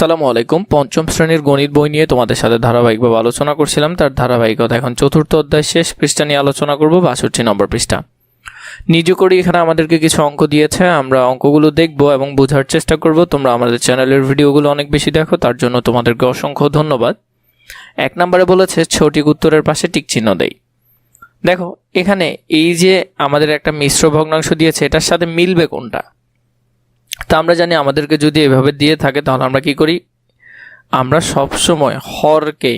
আসসালামু আলাইকুম। পঞ্চম শ্রেণীর গণিত বই নিয়ে তোমাদের সাথে ধারাবাহিকভাবে আলোচনা করছিলাম। তার ধারাবাহিকতা এখন চতুর্থ অধ্যায় শেষ পৃষ্ঠা নিয়ে আলোচনা করব, 62 নম্বর পৃষ্ঠা। নিজে করি এখানে আমাদেরকে কিছু অঙ্ক দিয়েছে, আমরা অঙ্কগুলো দেখব এবং বোঝার চেষ্টা করব। তোমরা আমাদের চ্যানেলের ভিডিওগুলো অনেক বেশি দেখো, তার জন্য তোমাদেরকে অসংখ্য ধন্যবাদ। 1 নম্বরে বলেছে সঠিক উত্তরের পাশে টিক চিহ্ন দেই। দেখো এখানে এই যে আমাদের একটা মিশ্র ভগ্নাংশ দিয়েছে, এটার সাথে মিলবে কোনটা? তা আমরা জানি আমাদেরকে যদি এভাবে দিয়ে থাকে তাহলে আমরা কি করি, আমরা সব সময় হরকে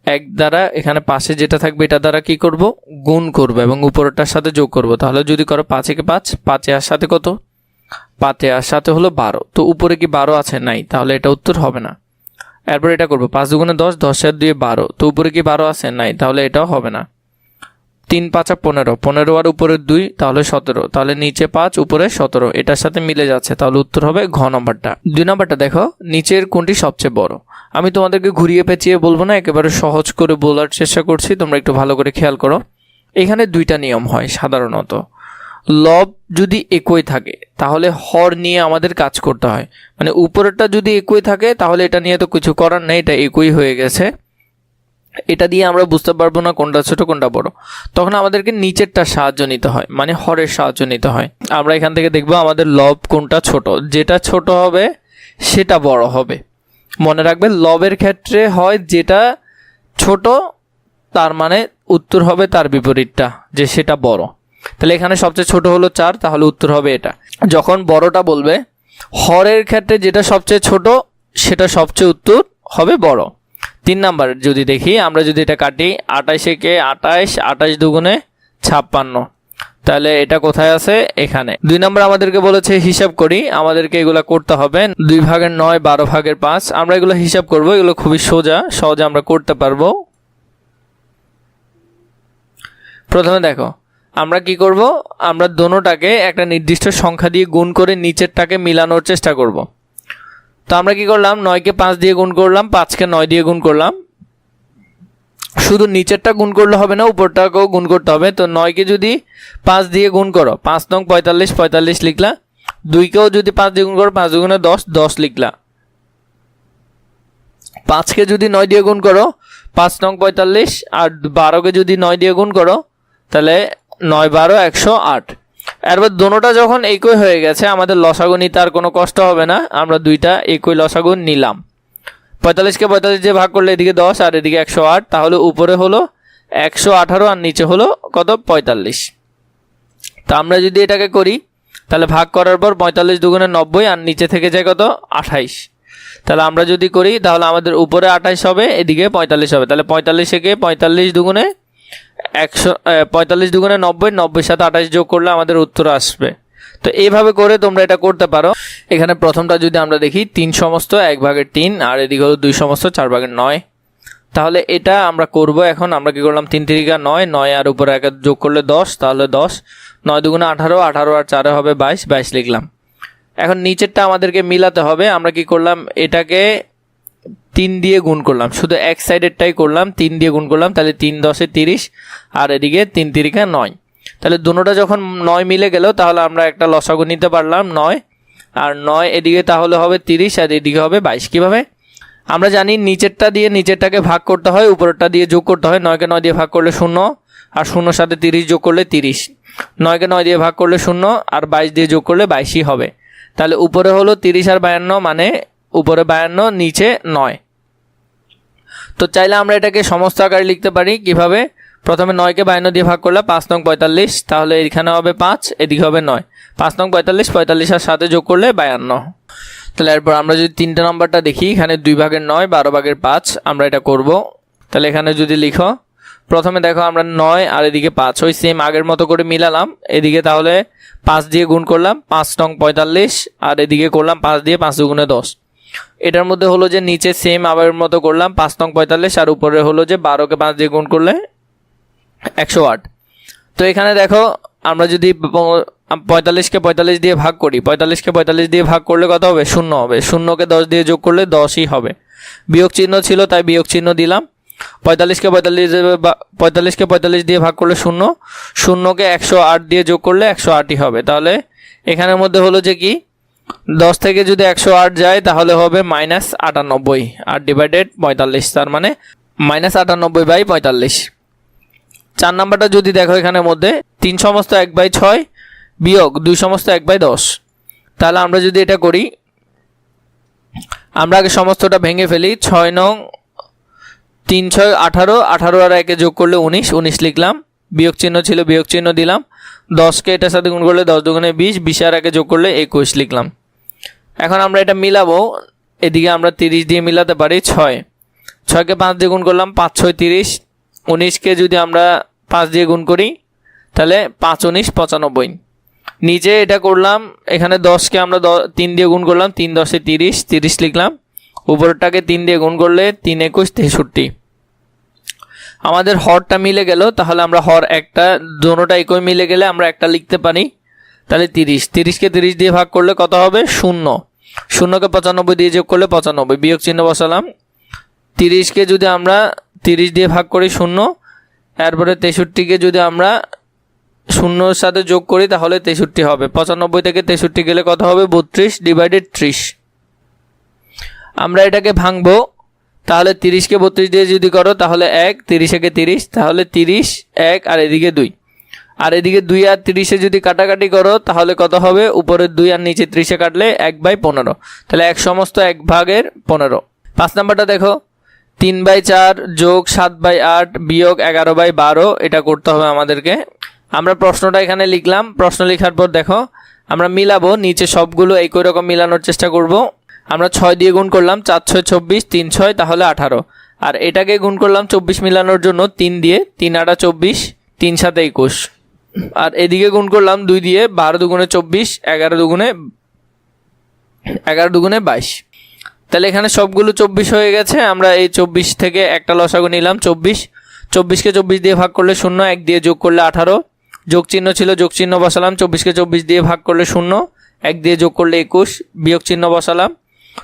এক দ্বারা এখানে পাশে যেটা থাকবে এটা দ্বারা কি করব, গুণ করব এবং উপরেরটার সাথে যোগ করব। তাহলে যদি করো 5 × 5, 5 এর সাথে কত, 5 এর সাথে হলো 12। তো উপরে কি 12 আছে? নাই, তাহলে এটা উত্তর হবে না। এরপর এটা করব 5 × 10, 10 এর 2 12। তো উপরে কি 12 আছে? নাই, তাহলে এটাও হবে না। 3 × 5 = 15, 15 আর উপরে 2 তাহলে 17, তাহলে নিচে 5 উপরে 17, এটার সাথে মিলে যাচ্ছে, তাহলে উত্তর হবে ঘ নম্বরটা। 2 নম্বরটা দেখো, নিচের কোনটি সবচেয়ে বড়? আমি তোমাদেরকে ঘুরিয়ে পেঁচিয়ে বলবো না, একেবারে সহজ করে বলার চেষ্টা করছি, তোমরা একটু ভালো করে খেয়াল করো। এখানে 2টা নিয়ম হয় সাধারণত। লব যদি একই থাকে তাহলে হর নিয়ে আমাদের কাজ করতে হয়, মানে উপরেরটা যদি একই থাকে তাহলে এটা নিয়ে তো কিছু করার নেই, এটা একই হয়ে গেছে। এটা দিয়ে আমরা বুঝতে পারবো না কোনটা ছোট কোনটা বড়, তখন আমাদেরকে নিচেরটা সাহায্য নিতে হয়, মানে হরের সাহায্য নিতে হয়। আমরা এখান থেকে দেখবো আমাদের লব কোনটা ছোট, যেটা ছোট হবে সেটা বড় হবে। মনে রাখবে লবের ক্ষেত্রে হয় যেটা ছোট, তার মানে উত্তর হবে তার বিপরীতটা, যে সেটা বড়। তাহলে এখানে সবচেয়ে ছোট হলো 4, তাহলে উত্তর হবে এটা। যখন বড়টা বলবে, হরের ক্ষেত্রে যেটা সবচেয়ে ছোট সেটা সবচেয়ে উত্তর হবে বড়। 3 নাম্বার যদি দেখি, আমরা যদি এটা কাটি, 28 কে 28, 28 দুগুণে 56, তাহলে এটা কোথায় আছে? এখানে। 2 নাম্বার আমাদেরকে বলেছে হিসাব করি, আমাদেরকে এগুলো করতে হবে। 2 ভাগের 9, 12 ভাগের 5, আমরা এগুলো হিসাব করব, এগুলো খুবই সহজে আমরা করতে পারবো। প্রথমে দেখো আমরা কি করব, আমরা দোনোটাকে একটা নির্দিষ্ট সংখ্যা দিয়ে গুণ করে নিচেরটাকে মিলানোর চেষ্টা করব। তো আমরা কি করলাম, 9 কে 5 দিয়ে গুণ করলাম, 5 কে 9 দিয়ে গুণ করলাম। শুধু নিচেরটা গুণ করলে হবে না, উপরটাকেও গুণ করতে হবে। তো 9 কে যদি 5 দিয়ে গুণ করো, 5 নং 45, 45 লিখলা। 2 কেও যদি 5 দিয়ে গুণ করো, 5 দুগুণে 10, 10 লিখলা। 5 কে যদি 9 দিয়ে গুণ করো, 5 নং 45, আর 12 কে যদি 9 দিয়ে গুণ করো, তাহলে 9 12 108। এরপর দোনোটা যখন একই হয়ে গেছে, আমাদের লসাগু নিতে আর কোনো কষ্ট হবে না, আমরা দুইটা একই লসাগু নিলাম। 45 কে 45 দিয়ে ভাগ করলে এদিকে 10 আর এদিকে 108, তাহলে উপরে হলো 118 আর নিচে হলো কত, 45। তা আমরা যদি এটাকে করি তাহলে ভাগ করার পর 45 দুগুণে 90 আর নিচে থেকে যায় কত, 28। তাহলে আমরা যদি করি তাহলে আমাদের উপরে 28 হবে, এদিকে 45 হবে। তাহলে 45 থেকে 45 দুগুণে 45 দুগুণে 90, 90 সাথে 28 যোগ করলে আমাদের উত্তর আসবে। তো এইভাবে করে তোমরা এটা করতে পারো। এখানে প্রথমটা যদি আমরা দেখি, 3 সমস্ত 1/3, আর এদিকে হলো 2 সমস্ত 4/9। তাহলে এটা আমরা করব। এখন আমরা কি করলাম, 3 × 3 = 9, 9 আর উপরে 1 যোগ করলে 10, তাহলে 10, 9 দুগুণে 18, 18 আর 4 হবে 22, 22 লিখলাম। এখন নিচেরটা আমাদেরকে মিলাতে হবে। আমরা কি করলাম, এটাকে 3 দিয়ে গুণ করলাম, শুধু এক সাইডেরটাই করলাম, 3 দিয়ে গুণ করলাম, তাহলে 3 10 এ 30, আর এদিকে 3 3 × 9। তাহলে দুটোটা যখন 9 মিলে গেল, তাহলে আমরা একটা লসাগু নিতে পারলাম 9, আর 9 এদিকে তাহলে হবে 30 আর এদিকে হবে 22। কিভাবে? আমরা জানি নিচেরটা দিয়ে নিচেরটাকে ভাগ করতে হয়, উপরেরটা দিয়ে যোগ করতে হয়। 9 কে 9 দিয়ে ভাগ করলে 0, আর 0 সাথে 30 যোগ করলে 30। 9 কে 9 দিয়ে ভাগ করলে 0, আর 22 দিয়ে যোগ করলে 22ই হবে। তাহলে উপরে হলো 30 আর 52, মানে উপরে 52 নিচে 9। তো চাইলে আমরা এটাকে সমস্ত আকারে লিখতে পারি। কিভাবে? প্রথমে 9 কে 52 দিয়ে ভাগ করলে 5 নং 45, তাহলে এখানে হবে 5, এদিকে হবে 9। 5 নং 45, 45 আর সাথে যোগ করলে 52। তাহলে এরপর আমরা যদি 3টে নম্বরটা দেখি, এখানে 2/9, 12/5, আমরা এটা করব। তাহলে এখানে যদি লিখো, প্রথমে দেখো আমরা 9 আর এদিকে 5 ওই সেম আগের মতো করে মিলালাম। এদিকে তাহলে 5 দিয়ে গুণ করলাম, 5 নং 45, আর এদিকে করলাম 5 দিয়ে, 5 দুগুণে 10। এটার মধ্যে হলো যে নিচে সেম আগের মতো করলাম, 5 নং 45, আর উপরে হলো যে 12 কে 5 দিয়ে গুণ করলে 108। তো এখানে দেখো আমরা যদি 45 কে 45 দিয়ে ভাগ করি, 45 কে 45 দিয়ে ভাগ করলে কত হবে, 0 হবে। 0 কে 10 দিয়ে যোগ করলে 10ই হবে। বিয়োগ চিহ্ন ছিল তাই বিয়োগ চিহ্ন দিলাম। 45 কে 45 দিয়ে ভাগ করলে 0, 0 কে 108 দিয়ে যোগ করলে 108ই হবে। তাহলে এখানের মধ্যে হলো যে কি, 10 থেকে যদি 108 যায় তাহলে হবে -98 8 ডিভাইডেড 45, তার মানে -98/45। 4 নাম্বারটা যদি দেখো এখানের মধ্যে 3 সমস্ত 1/6 বিয়োগ 2 সমস্ত 1/10, তাহলে আমরা যদি এটা করি, আমরা আগে সমস্তটা ভেঙে ফেলি। 6 নং 3 6 18, 18 আর 1 যোগ করলে 19, 19 লিখলাম, বিয়োগ চিহ্ন ছিল বিয়োগ চিহ্ন দিলাম। 10কে এটার সাথে গুণ করলে 10 দুগুণে 20, 20 আর 1 যোগ করলে 21 লিখলাম। এখন আমরা এটা মিলাবো, এদিকে আমরা 30 দিয়ে মিলাতে পারি। 6কে 5 দিয়ে গুণ করলাম, 5 6 30, 19কে যদি আমরা 5 দিয়ে গুণ করি তাহলে 5 19 95। নিচে এটা করলাম, এখানে 10কে আমরা 3 দিয়ে গুণ করলাম, 3 10 30, 30 লিখলাম। উপরটাকে 3 দিয়ে গুণ করলে 3 21 63। আমাদের হরটা মিলে গেল, তাহলে আমরা হর একটা দোনোটা একই মিলে গেলে আমরা একটা লিখতে পারি। তাহলে 30, 30কে 30 দিয়ে ভাগ করলে কত হবে? 0। 0কে 95 দিয়ে যোগ করলে 95, বিয়োগ চিহ্ন বসালাম। 30কে যদি আমরা 30 দিয়ে ভাগ করি 0, এরপরে 63কে যদি আমরা 0-র সাথে যোগ করি তাহলে 63 হবে। 95 থেকে 63 গেলে কত হবে? 32 ডিভাইডেড 30। আমরা এটাকে ভাঙবো, তাহলে 30কে 32 দিয়ে যদি করো তাহলে 1, 30 একে 30, তাহলে 30 1 আর এদিকে 2, আর এদিকে 2 আর 30-এ যদি কাটাকাটি করো তাহলে কত হবে? উপরের 2 আর নিচে 30-এ কাটলে 1/15, তাহলে 1 সমস্ত 1/15। 5 নাম্বারটা দেখো, 3/4 যোগ 7/8 বিয়োগ 11/12, এটা করতে হবে আমাদেরকে। আমরা প্রশ্নটা এখানে লিখলাম, প্রশ্ন লেখার পর দেখো আমরা মিলাবো, নিচে সবগুলো একই রকম মিলানোর চেষ্টা করব। আমরা 6 দিয়ে গুণ করলাম, 4 6 24, 3 6 তাহলে 18, আর এটাকে গুণ করলাম 24 মিলানোর জন্য 3 দিয়ে, 3 8 24, 3 7 21, আর এদিকে গুণ করলাম 2 দিয়ে, 12 দুগুণে 24, 11 দুগুণে 22। তাহলে এখানে সবগুলো 24 হয়ে গেছে। আমরা এই 24 থেকে একটা লসাগু নিলাম 24, 24কে 24 দিয়ে ভাগ করলে 0, 1 দিয়ে যোগ করলে 18, যোগ চিহ্ন ছিল যোগ চিহ্ন বসালাম। 24কে 24 দিয়ে ভাগ করলে 0, 1 দিয়ে যোগ করলে 21, বিয়োগ চিহ্ন বসালাম।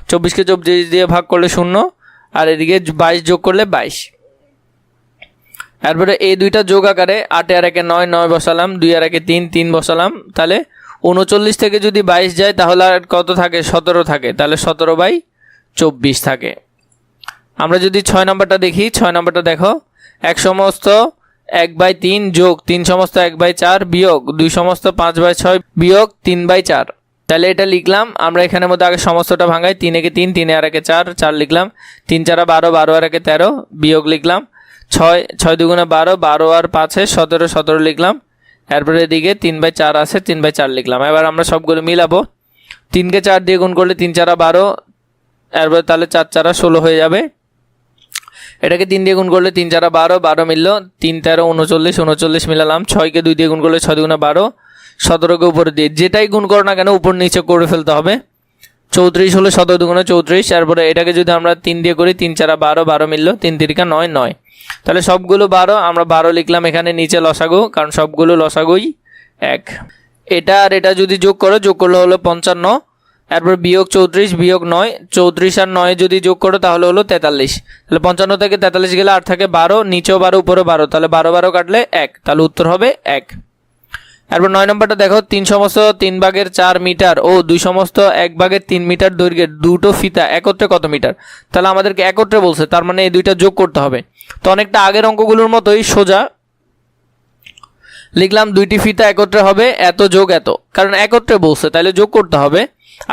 24কে 24 দিয়ে ভাগ করলে 0, আর এদিকে 22 যোগ করলে 22। এরপরে এই দুইটা যোগ আকারে 8 আর 1 9, 9 বসালাম, 2 আর 1 3, 3 বসালাম। তাহলে 39 থেকে যদি 22 যায় তাহলে আর কত থাকে? 17 থাকে, তাহলে 17/24 থাকে। আমরা যদি 6 নম্বরটা দেখি, 6 নম্বরটা দেখো, 1 সমস্ত 1/3 যোগ 3 সমস্ত 1/4 বিয়োগ 2 সমস্ত 5/6 বিয়োগ 3/4, তাহলে এটা লিখলাম। আমরা এখানের মধ্যে আগে সমস্তটা ভাঙাই, 3 একে 3, 3 আর 1 4, 4 লিখলাম। 3 4 12, 12 আর 1 13, বিয়োগ লিখলাম। 6 6 দুগুণে 12, 12 আর 5 17, 17 লিখলাম। এরপরে এদিকে 3/4 আছে, 3/4 লিখলাম। এবার আমরা সবগুলো মিলাবো। 3কে 4 দিয়ে গুণ করলে 3 4 12, এরপরে তাহলে 4 4 16 হয়ে যাবে। এটাকে 3 দিয়ে গুণ করলে 3 4 12, 12 মিলল। 3 13 39, 39 মিলালাম। 6কে 2 দিয়ে গুণ করলে 6 দুগুণে 12, 17কে উপরে দিয়ে যেটাই গুণ করো না কেন উপর নিচে করে ফেলতে হবে। 34 হলো 17 দুগুণে 34। এরপরে এটাকে যদি আমরা 3 দিয়ে করি, 3 4 12, 12 মিলল। 3 3 9 9, তাহলে সবগুলো 12, আমরা 12 লিখলাম এখানে নিচে লসাগু, কারণ সবগুলো লসাগুই 1। এটা আর এটা যদি যোগ করো, যোগ করলে হলো 55। এরপর বিয়োগ 34 বিয়োগ 9, 34 আর 9 যদি যোগ করো তাহলে হলো 43। তাহলে 55 থেকে 43 গেলে আর থাকে 12, নিচেও 12 উপরেও 12, তাহলে 12 12 কাটলে 1, তাহলে উত্তর হবে 1। এরপর 9 নম্বরটা দেখো, 3 সমস্ত 3/4 মিটার ও 2 সমস্ত 1/3 মিটার দৈর্ঘ্যের দুটো ফিতা একত্রে কত মিটার? তাহলে আমাদেরকে একত্রে বলছে, তার মানে এই দুইটা যোগ করতে হবে। তো অনেকটা আগের অঙ্কগুলোর মতোই সোজা লিখলাম, দুইটি ফিতা একত্রে হবে এত যোগ এত, কারণ একত্রে বলছে তাহলে যোগ করতে হবে।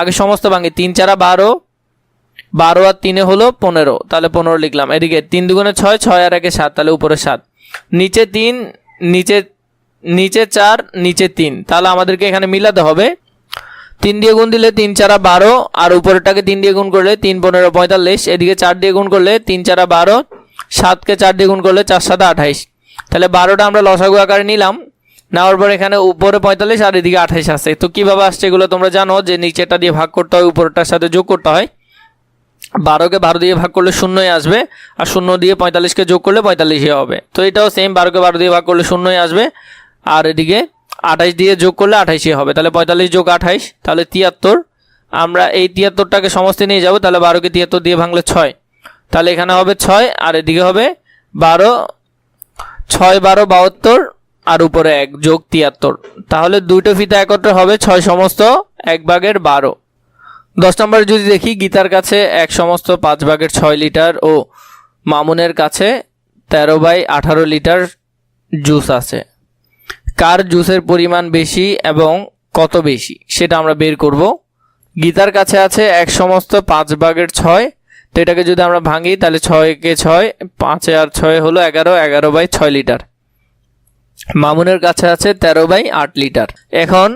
আগে সমস্ত ভাঙি, 3 4 12, 12 আর 3 হলো 15, তাহলে 15 লিখলাম। এদিকে 3 দুগুণে 6, 6 আর 1 7, তাহলে উপরে 7, নিচে 3, নিচে 4, নিচে 3, তাহলে আমাদেরকে এখানে মিলাতে হবে। 3 দিয়ে গুণ দিলে 3 4 12, আর উপরেরটাকে 3 দিয়ে গুণ করলে 3 15 45, এদিকে 4 দিয়ে গুণ করলে 3 4 12, 7কে 4 দিয়ে গুণ করলে 4 7 28, তাহলে 12টা আমরা লসাগু আকারে নিলাম। নেওয়ার পর এখানে উপরে 45 আর এদিকে 28 আসছে। তো কীভাবে আসছে এগুলো তোমরা জানো, যে নিচেটা দিয়ে ভাগ করতে হয়, উপরটার সাথে যোগ করতে হয়। 12কে 12 দিয়ে ভাগ করলে 0ই আসবে, আর 0 দিয়ে 45কে যোগ করলে 45ই হবে। তো এটাও সেম, 12কে 12 দিয়ে ভাগ করলে 0ই আসবে, আর এদিকে 28 দিয়ে যোগ করলে 28ই হবে। তাহলে 45 যোগ 28, তাহলে 73। আমরা এই 73টাকে সমস্ত নিয়ে যাব, তাহলে 12কে 73 দিয়ে ভাঙলে 6, তাহলে এখানে হবে 6, আর এদিকে হবে 12, 6 12 72, আর উপরে 1 যোগ 73, তাহলে দুটো ফিতা একত্রে হবে 6 সমস্ত 1/12। 10 নম্বরে যদি দেখি, গীতার কাছে 1 সমস্ত 5/6 লিটার ও মামুনের কাছে 13/18 লিটার জুস আছে। কার জুসের পরিমাণ বেশি এবং কত বেশি সেটা আমরা বের করব। গীতার কাছে আছে 1 সমস্ত 5/6, তো এটাকে যদি আমরা ভাঙি তাহলে 6 কে 6, 5 আর 6 হলো 11, 11/6 লিটার। মামুনের কাছে আছে 13/8 লিটার। এখন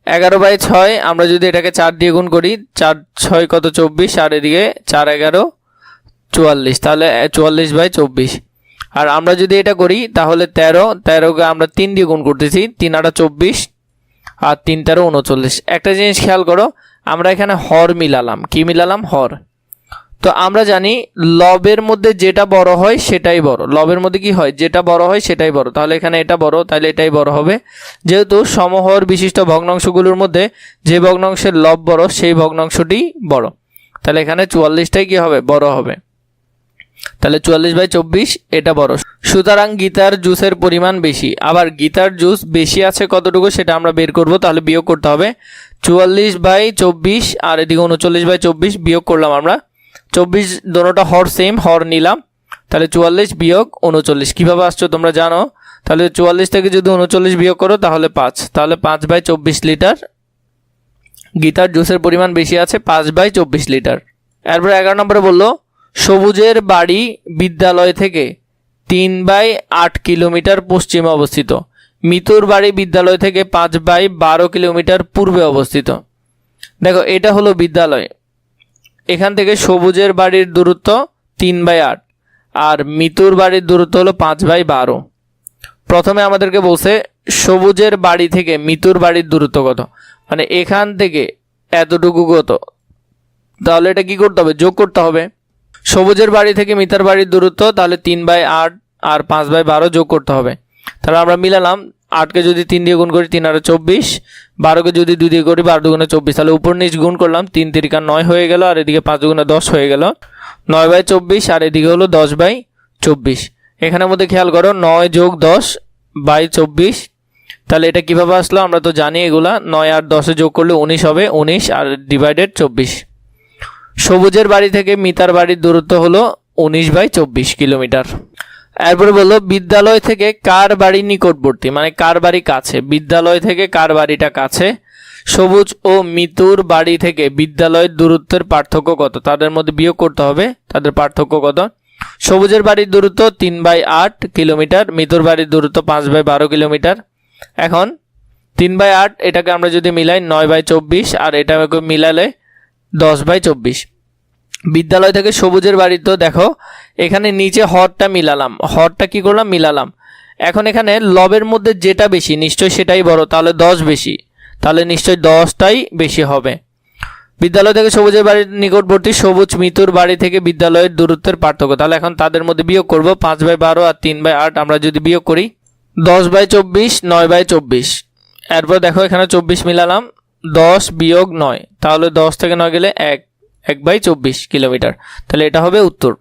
11/6 আমরা যদি এটাকে 4 দিয়ে গুণ করি, 4 6 কত 24, আর এদিকে 4 11 44, তাহলে 44/24। আর আমরা যদি এটা করি তাহলে 13কে আমরা 3 দিয়ে গুণ করতেছি, 3 8 24 আর 3 13 39। একটা জিনিস খেয়াল করো, আমরা এখানে হর মিলালাম। কি মিলালাম? হর। তো আমরা জানি লবের মধ্যে যেটা বড় হয় সেটাই বড়। লবের মধ্যে কি হয়? যেটা বড় হয় সেটাই বড়। তাহলে এখানে এটা বড়, তাহলে এটাই বড় হবে। যেহেতু সমহর বিশিষ্ট ভগ্নাংশগুলোর মধ্যে যে ভগ্নাংশের লব বড় সেই ভগ্নাংশটি বড়, তাহলে এখানে 44টাই কি হবে? বড় হবে। তাহলে 44/24 এটা বড়। সুতরাং গীতার জুসের পরিমাণ বেশি। আবার গীতার জুস বেশি আছে কতটুকু সেটা আমরা বের করব। তাহলে বিয়োগ করতে হবে 44/24 আর এদিকে 39/24 বিয়োগ করলাম আমরা। 24 দোনোটা হর সেম, হর নিলাম। তাহলে 44 বিয়োগ 39 কীভাবে আসছো তোমরা জানো। তাহলে 44 থেকে যদি 39 বিয়োগ করো তাহলে 5, তাহলে 5/24 লিটার গীতার জুসের পরিমাণ বেশি আছে, 5/24 লিটার। এরপর 11 নম্বরে বললো সবুজের বাড়ি বিদ্যালয় থেকে 3/8 কিলোমিটার পশ্চিমে অবস্থিত। মিতুর বাড়ি বিদ্যালয় থেকে 5/12 কিলোমিটার পূর্বে অবস্থিত। দেখো এটা হলো বিদ্যালয়, এখান থেকে সবুজের বাড়ির দূরত্ব 3/8 আর মিতুর বাড়ির দূরত্ব হলো 5/12। প্রথমে আমাদেরকে বলছে সবুজের বাড়ি থেকে মিতুর বাড়ির দূরত্ব কত, মানে এখান থেকে এতটুকু কত। তাহলে এটা কি করতে হবে? যোগ করতে হবে। সবুজের বাড়ি থেকে মিতার বাড়ির দূরত্ব, তাহলে 3/8 আর 5/12 যোগ করতে হবে। তাহলে আমরা মিলালাম, 8কে যদি 3 দিয়ে গুণ করি 3 আর 24, 12কে যদি 2 দিয়ে করি 12 2 24, তাহলে উপর নিচ গুণ করলাম, 3 3 9 হয়ে গেল, আর এদিকে 5 2 10 হয়ে গেল, 9/24 আর এদিকে হলো 10/24। এখানের মধ্যে খেয়াল করো 9 যোগ 10/24, তাহলে এটা কিভাবে আসলো? আমরা তো জানি এগুলা, 9 আর 10 যোগ করলে 19 হবে, 19 আর ডিভাইডেড 24। সবুজের বাড়ি থেকে মিতার বাড়ির দূরত্ব হলো 19/24 কিলোমিটার। এরপরে বললো বিদ্যালয় থেকে কার বাড়ি নিকটবর্তী, মানে কার বাড়ি কাছে। বিদ্যালয় থেকে কার বাড়িটা কাছে? সবুজ ও মিতুর বাড়ি থেকে বিদ্যালয়ের দূরত্বের পার্থক্য কত? তাদের মধ্যে বিয়োগ করতে হবে, তাদের পার্থক্য কত। সবুজের বাড়ির দূরত্ব 3/8 কিলোমিটার, মিতুর বাড়ির দূরত্ব 5/12 কিলোমিটার। এখন 3/8 এটাকে আমরা যদি মিলাই 9/24 আর এটাকে মিলালে 10/24। বিদ্যালয় থেকে সবুজের বাড়ি, তো দেখো এখানে নিচে হরটা মিলালাম, হরটা কি করলাম? মিলালাম। এখন এখানে লবের মধ্যে যেটা বেশি নিশ্চয়ই সেটাই বড়, তাহলে 10 বেশি, তাহলে নিশ্চয়ই 10টাই বেশি হবে। বিদ্যালয় থেকে সবুজের বাড়ির নিকটবর্তী সবুজ মিতুর বাড়ি থেকে বিদ্যালয়ের দূরত্বের পার্থক্য, তাহলে এখন তাদের মধ্যে বিয়োগ করব। 5/12 আর 3/8 আমরা যদি বিয়োগ করি 10/24 9/24। এরপর দেখো এখানে 24 মিলালাম, 10 বিয়োগ 9, তাহলে 10 থেকে 9 গেলে 1/24 কিলোমিটার। তাহলে এটা হবে উত্তর।